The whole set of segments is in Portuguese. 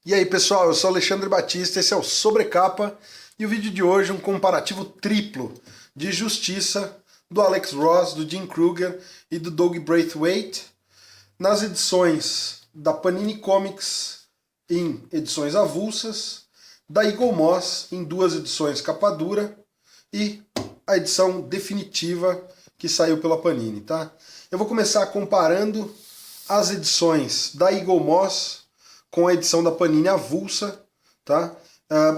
E aí pessoal, eu sou Alexandre Batista, esse é o Sobrecapa e o vídeo de hoje é um comparativo triplo de Justiça do Alex Ross, do Jim Krueger e do Doug Braithwaite nas edições da Panini Comics em edições avulsas, da Eagle Moss em 2 edições capa dura e a edição definitiva que saiu pela Panini, tá? Eu vou começar comparando as edições da Eagle Moss com a edição da Panini avulsa, tá?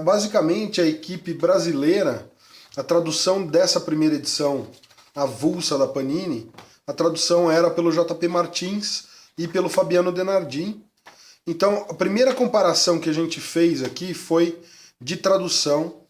Basicamente a equipe brasileira, a tradução dessa primeira edição avulsa da Panini, a tradução era pelo JP Martins e pelo Fabiano Denardim. Então a primeira comparação que a gente fez aqui foi de tradução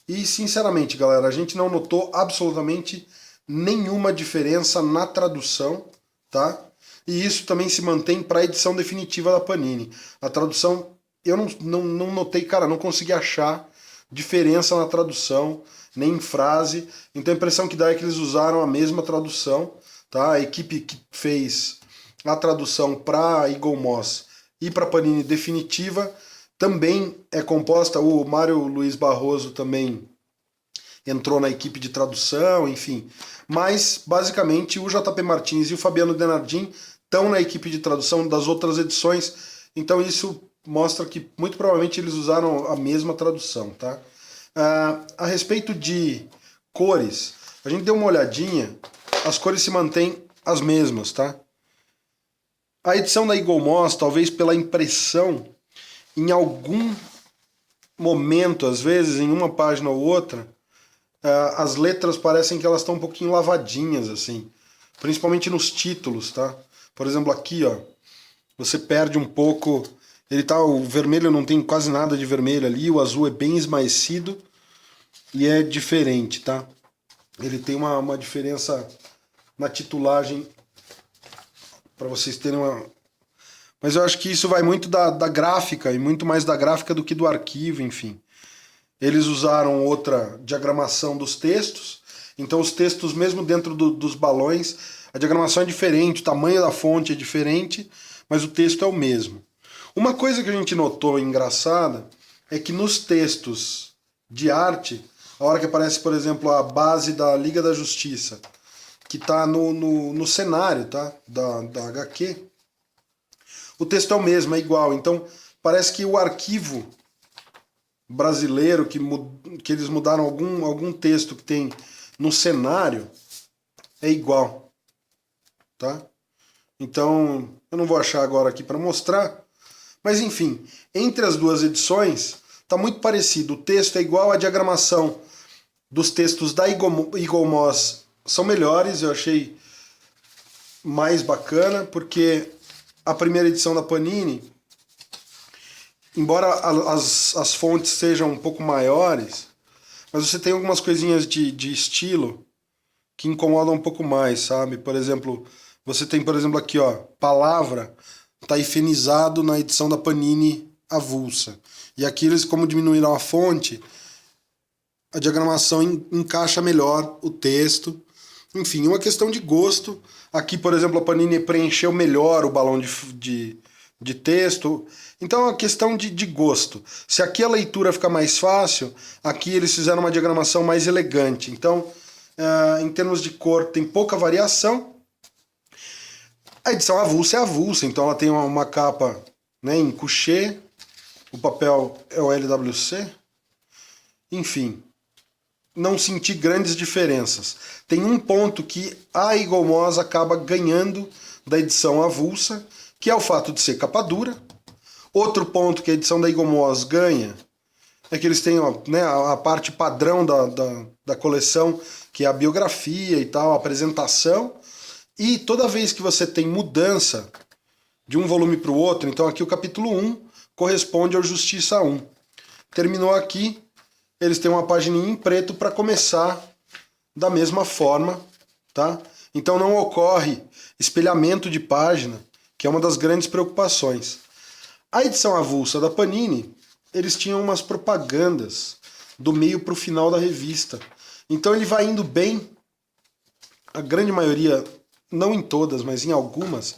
e sinceramente galera, a gente não notou absolutamente nenhuma diferença na tradução, tá? E isso também se mantém para a edição definitiva da Panini. A tradução, eu não notei, cara, não consegui achar diferença na tradução, nem em frase. Então a impressão que dá é que eles usaram a mesma tradução, tá? A equipe que fez a tradução para a Eagle Moss e para a Panini definitiva também é composta, o Mário Luiz Barroso também entrou na equipe de tradução, enfim. Mas, basicamente, o JP Martins e o Fabiano Denardim estão na equipe de tradução das outras edições, então isso mostra que muito provavelmente eles usaram a mesma tradução, tá? A respeito de cores, a gente deu uma olhadinha, as cores se mantêm as mesmas, tá? A edição da Eagle Moss, talvez pela impressão, em algum momento, às vezes, em uma página ou outra, as letras parecem que elas estão um pouquinho lavadinhas, assim. Principalmente nos títulos, tá? Por exemplo, aqui, ó, você perde um pouco. O vermelho não tem quase nada de vermelho ali, o azul é bem esmaecido e é diferente, tá? Ele tem uma diferença na titulagem, para vocês terem uma... Mas eu acho que isso vai muito da gráfica, e muito mais da gráfica do que do arquivo, enfim. Eles usaram outra diagramação dos textos, então os textos, mesmo dentro dos balões, a diagramação é diferente, o tamanho da fonte é diferente, mas o texto é o mesmo. Uma coisa que a gente notou engraçada é que nos textos de arte, a hora que aparece, por exemplo, a base da Liga da Justiça, que está no cenário, tá? da HQ, o texto é o mesmo, é igual. Então parece que o arquivo brasileiro, que eles mudaram algum texto que tem no cenário, é igual, tá? Então, eu não vou achar agora aqui para mostrar, mas enfim, entre as duas edições, tá muito parecido. O texto é igual, a diagramação dos textos da Eagle Moss são melhores, eu achei mais bacana, porque a primeira edição da Panini, embora as fontes sejam um pouco maiores, mas você tem algumas coisinhas de estilo que incomodam um pouco mais, sabe? Por exemplo, você tem, por exemplo, aqui, ó, palavra tá hifenizado na edição da Panini avulsa. E aqui eles, como diminuíram a fonte, a diagramação encaixa melhor o texto. Enfim, uma questão de gosto. Aqui, por exemplo, a Panini preencheu melhor o balão de texto. Então é uma questão de gosto. Se aqui a leitura fica mais fácil, aqui eles fizeram uma diagramação mais elegante. Então, em termos de cor, tem pouca variação. A edição avulsa é avulsa, então ela tem uma capa, né, em couché, o papel é o LWC. Enfim, não senti grandes diferenças. Tem um ponto que a Eagle Moss acaba ganhando da edição avulsa, que é o fato de ser capa dura. Outro ponto que a edição da Eagle Moss ganha é que eles têm, ó, né, a parte padrão da coleção, que é a biografia e tal, a apresentação. E toda vez que você tem mudança de um volume para o outro, então aqui o capítulo 1 corresponde ao Justiça 1. Terminou aqui, eles têm uma pagininha em preto para começar da mesma forma, tá? Então não ocorre espelhamento de página, que é uma das grandes preocupações. A edição avulsa da Panini, eles tinham umas propagandas do meio para o final da revista. Então ele vai indo bem, a grande maioria, não em todas, mas em algumas,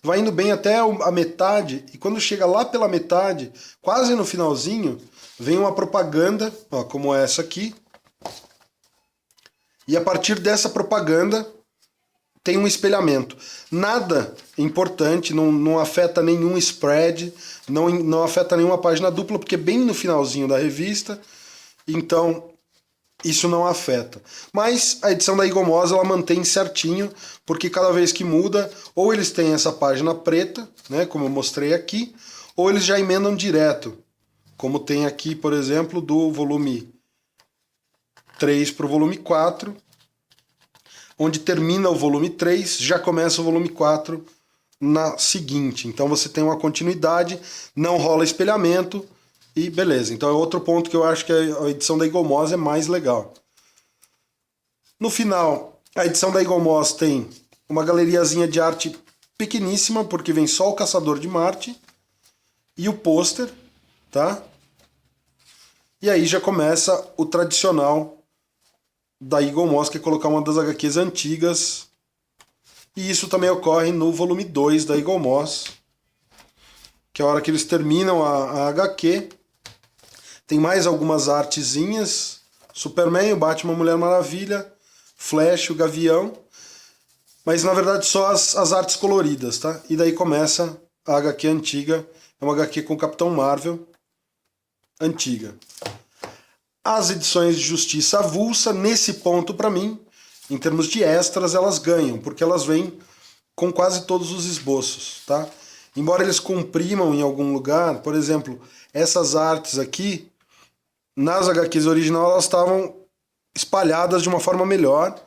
vai indo bem até a metade, e quando chega lá pela metade, quase no finalzinho, vem uma propaganda, ó, como essa aqui, e a partir dessa propaganda tem um espelhamento. Nada importante, não afeta nenhum spread, não afeta nenhuma página dupla, porque é bem no finalzinho da revista, então isso não afeta. Mas a edição da Eagle Moss ela mantém certinho, porque cada vez que muda, ou eles têm essa página preta, né, como eu mostrei aqui, ou eles já emendam direto, como tem aqui, por exemplo, do volume 3 para o volume 4, onde termina o volume 3, já começa o volume 4 na seguinte. Então você tem uma continuidade, não rola espelhamento e beleza. Então é outro ponto que eu acho que a edição da Eagle Moss é mais legal. No final, a edição da Eagle Moss tem uma galeriazinha de arte pequeníssima, porque vem só o Caçador de Marte e o pôster, tá? E aí já começa o tradicional da Eagle Moss, que é colocar uma das HQs antigas. E isso também ocorre no volume 2 da Eagle Moss, que é a hora que eles terminam a HQ. Tem mais algumas artezinhas. Superman, o Batman, Mulher Maravilha, Flash, o Gavião. Mas na verdade só as artes coloridas, tá? E daí começa a HQ antiga. É uma HQ com o Capitão Marvel antiga. As edições de Justiça avulsa, nesse ponto para mim, em termos de extras, elas ganham, porque elas vêm com quase todos os esboços, tá? Embora eles comprimam em algum lugar, por exemplo, essas artes aqui, nas HQs original elas estavam espalhadas de uma forma melhor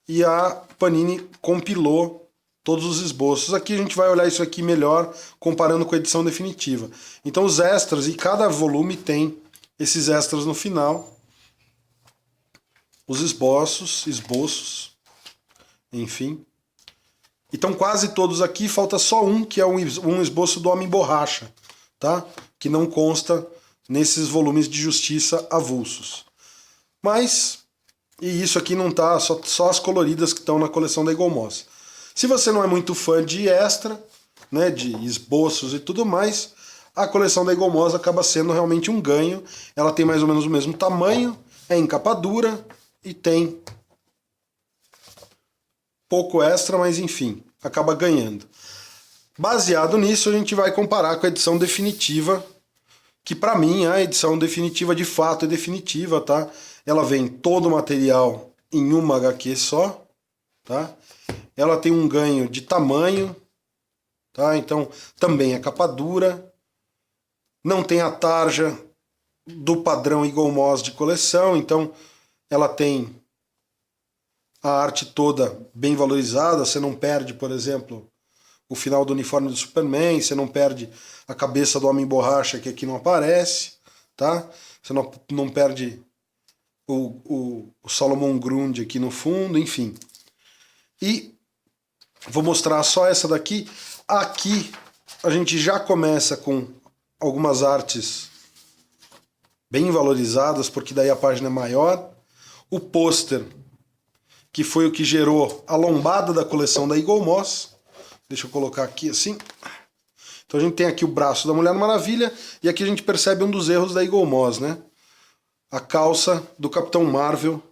e a Panini compilou todos os esboços. Aqui a gente vai olhar isso aqui melhor comparando com a edição definitiva. Então os extras, e cada volume tem esses extras no final, os esboços, enfim. Então quase todos aqui, falta só um, que é um esboço do Homem-Borracha, tá? Que não consta nesses volumes de Justiça avulsos. Mas, e isso aqui não tá, só as coloridas que estão na coleção da Eagle Moss. Se você não é muito fã de extra, né, de esboços e tudo mais, a coleção da Eagle Moss acaba sendo realmente um ganho. Ela tem mais ou menos o mesmo tamanho, é em capa dura e tem pouco extra, mas enfim, acaba ganhando. Baseado nisso, a gente vai comparar com a edição definitiva, que para mim a edição definitiva de fato é definitiva, tá? Ela vem todo o material em uma HQ só, tá? Ela tem um ganho de tamanho, tá? Então também é capa dura. Não tem a tarja do padrão Eagle Moss de coleção, então ela tem a arte toda bem valorizada. Você não perde, por exemplo, o final do uniforme do Superman, você não perde a cabeça do Homem-Borracha, que aqui não aparece, tá? Você não perde o Solomon Grundy aqui no fundo, enfim. E vou mostrar só essa daqui. Aqui a gente já começa com algumas artes bem valorizadas, porque daí a página é maior. O pôster, que foi o que gerou a lombada da coleção da Eagle Moss. Deixa eu colocar aqui assim. Então a gente tem aqui o braço da Mulher Maravilha, e aqui a gente percebe um dos erros da Eagle Moss, né? A calça do Capitão Marvel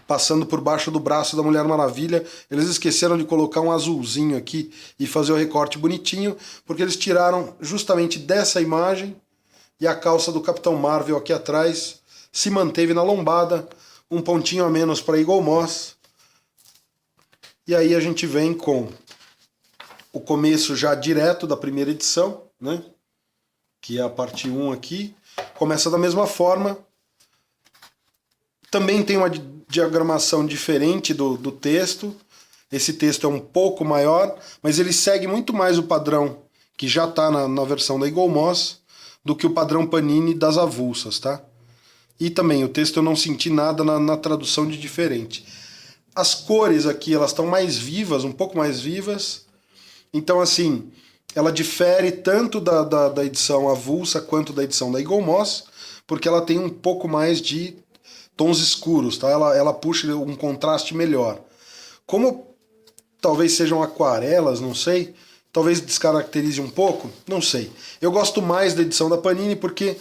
passando por baixo do braço da Mulher Maravilha. Eles esqueceram de colocar um azulzinho aqui e fazer o recorte bonitinho, porque eles tiraram justamente dessa imagem, e a calça do Capitão Marvel aqui atrás se manteve na lombada, um pontinho a menos para Eagle Moss. E aí a gente vem com o começo já direto da primeira edição, né? Que é a parte 1 aqui. Começa da mesma forma. Também tem uma diagramação diferente do texto. Esse texto é um pouco maior, mas ele segue muito mais o padrão que já está na versão da Eagle Moss do que o padrão Panini das avulsas, tá? E também o texto eu não senti nada na tradução de diferente. As cores aqui, elas estão mais vivas, um pouco mais vivas. Então, assim, ela difere tanto da edição avulsa quanto da edição da Eagle Moss, porque ela tem um pouco mais de tons escuros, tá? Ela puxa um contraste melhor. Como talvez sejam aquarelas, não sei, talvez descaracterize um pouco, não sei. Eu gosto mais da edição da Panini porque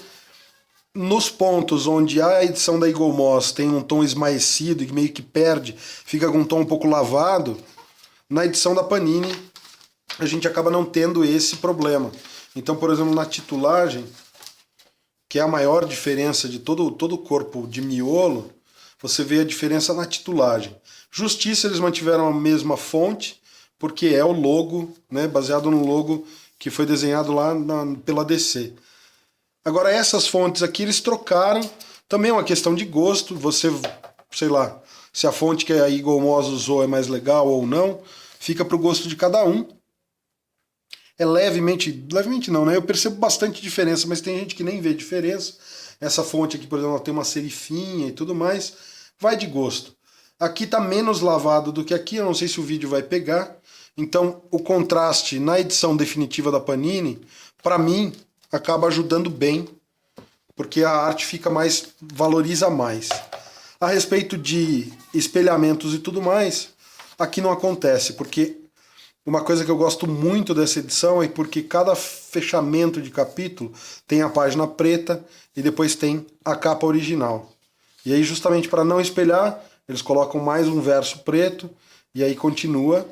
nos pontos onde a edição da Eagle Moss tem um tom esmaecido e meio que perde, fica com um tom um pouco lavado, na edição da Panini a gente acaba não tendo esse problema. Então, por exemplo, na titulagem, que é a maior diferença de todo o corpo de miolo, você vê a diferença na titulagem. Justiça, eles mantiveram a mesma fonte, porque é o logo, né, baseado no logo que foi desenhado lá pela DC. Agora, essas fontes aqui eles trocaram, também é uma questão de gosto, você, sei lá, se a fonte que a Eagle Moss usou é mais legal ou não, fica para o gosto de cada um. É levemente não, né? Eu percebo bastante diferença, mas tem gente que nem vê diferença. Essa fonte aqui, por exemplo, ela tem uma serifinha e tudo mais, vai de gosto. Aqui tá menos lavado do que aqui, eu não sei se o vídeo vai pegar. Então, o contraste na edição definitiva da Panini, para mim, acaba ajudando bem, porque a arte fica mais, valoriza mais. A respeito de espelhamentos e tudo mais, aqui não acontece, porque uma coisa que eu gosto muito dessa edição é porque cada fechamento de capítulo tem a página preta e depois tem a capa original. E aí, justamente para não espelhar, eles colocam mais um verso preto e aí continua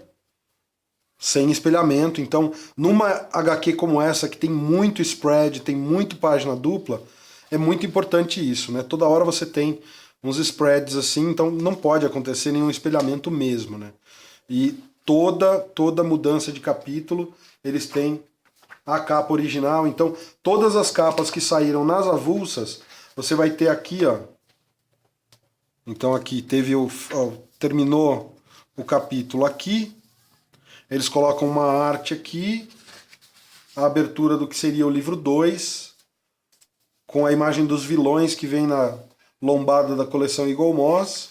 sem espelhamento. Então, numa HQ como essa, que tem muito spread, tem muito página dupla, é muito importante isso, né? Toda hora você tem uns spreads assim, então não pode acontecer nenhum espelhamento mesmo, né? E toda mudança de capítulo, eles têm a capa original. Então, todas as capas que saíram nas avulsas, você vai ter aqui, ó. Então aqui teve terminou o capítulo aqui. Eles colocam uma arte aqui, a abertura do que seria o livro 2, com a imagem dos vilões que vem na lombada da coleção Eagle Moss.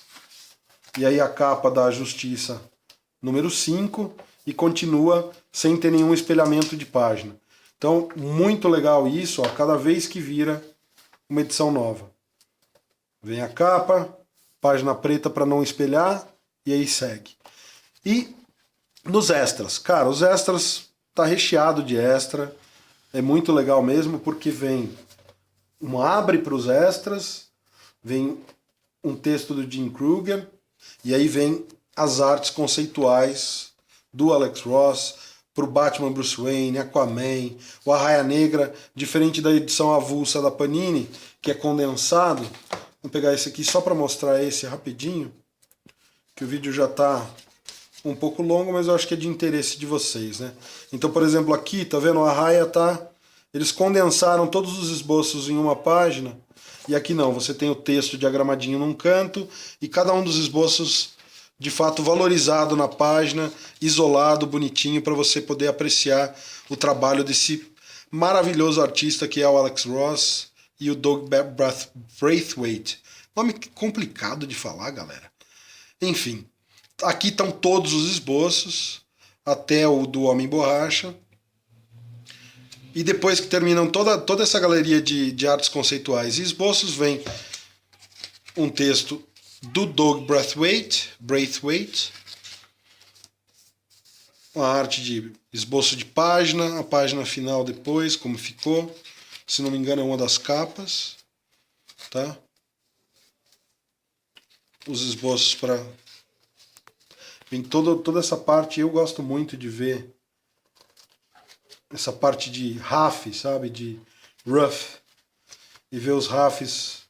E aí a capa da Justiça número 5, e continua sem ter nenhum espelhamento de página. Então, muito legal isso, ó, cada vez que vira uma edição nova. Vem a capa, página preta para não espelhar, e aí segue. E nos extras, cara, os extras tá recheado de extra, é muito legal mesmo, porque vem um abre para os extras, vem um texto do Jim Krueger, e aí vem as artes conceituais do Alex Ross para o Batman Bruce Wayne, Aquaman, o Arraia Negra, diferente da edição avulsa da Panini, que é condensado. Vou pegar esse aqui só para mostrar esse rapidinho, que o vídeo já está um pouco longo, mas eu acho que é de interesse de vocês, né? Então, por exemplo, aqui, tá vendo? A Arraia tá... Eles condensaram todos os esboços em uma página, e aqui não, você tem o texto diagramadinho num canto, e cada um dos esboços de fato valorizado na página, isolado, bonitinho, para você poder apreciar o trabalho desse maravilhoso artista que é o Alex Ross e o Doug Braithwaite. Nome complicado de falar, galera. Enfim, aqui estão todos os esboços, até o do Homem Borracha. E depois que terminam toda essa galeria de artes conceituais e esboços, vem um texto do Doug Braithwaite, uma arte de esboço de página, a página final depois, como ficou, se não me engano é uma das capas, tá? Os esboços para... Vem toda essa parte, eu gosto muito de ver essa parte de RAF, sabe, de rough, e ver os RAFs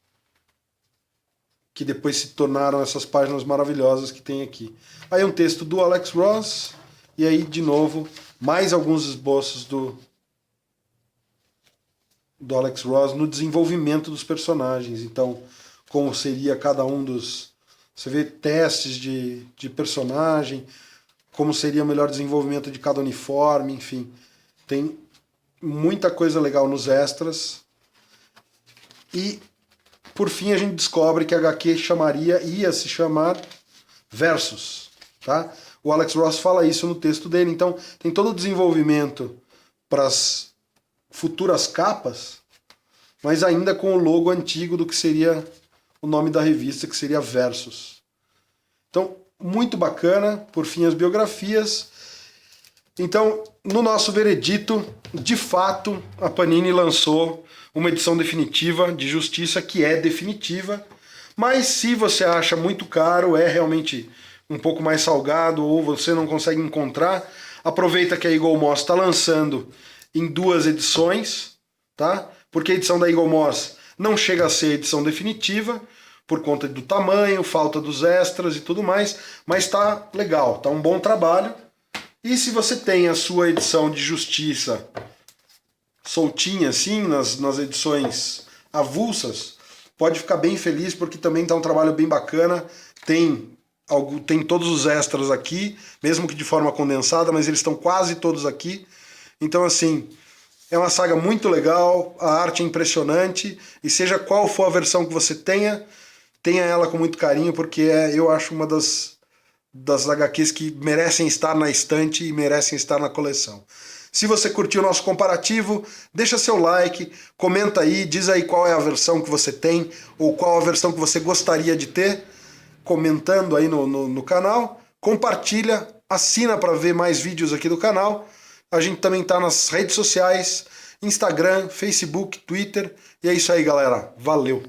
que depois se tornaram essas páginas maravilhosas que tem aqui. Aí um texto do Alex Ross, e aí, de novo, mais alguns esboços do Alex Ross no desenvolvimento dos personagens. Então, como seria cada um dos... Você vê testes de personagem, como seria o melhor desenvolvimento de cada uniforme, enfim. Tem muita coisa legal nos extras. E... por fim, a gente descobre que a HQ ia se chamar Versus, tá? O Alex Ross fala isso no texto dele, então tem todo o desenvolvimento para as futuras capas, mas ainda com o logo antigo do que seria o nome da revista, que seria Versus. Então, muito bacana. Por fim, as biografias. Então, no nosso veredito, de fato, a Panini lançou uma edição definitiva de Justiça, que é definitiva, mas se você acha muito caro, é realmente um pouco mais salgado, ou você não consegue encontrar, aproveita que a Eagle Moss está lançando em 2 edições, tá? Porque a edição da Eagle Moss não chega a ser a edição definitiva, por conta do tamanho, falta dos extras e tudo mais, mas tá legal, tá um bom trabalho. E se você tem a sua edição de Justiça soltinha assim, nas edições avulsas, pode ficar bem feliz, porque também tá um trabalho bem bacana, tem todos os extras aqui, mesmo que de forma condensada, mas eles estão quase todos aqui. Então assim, é uma saga muito legal, a arte é impressionante, e seja qual for a versão que você tenha ela com muito carinho, porque eu acho uma das HQs que merecem estar na estante e merecem estar na coleção. Se você curtiu o nosso comparativo, deixa seu like, comenta aí, diz aí qual é a versão que você tem, ou qual a versão que você gostaria de ter, comentando aí no canal. Compartilha, assina para ver mais vídeos aqui do canal. A gente também está nas redes sociais, Instagram, Facebook, Twitter. E é isso aí, galera. Valeu!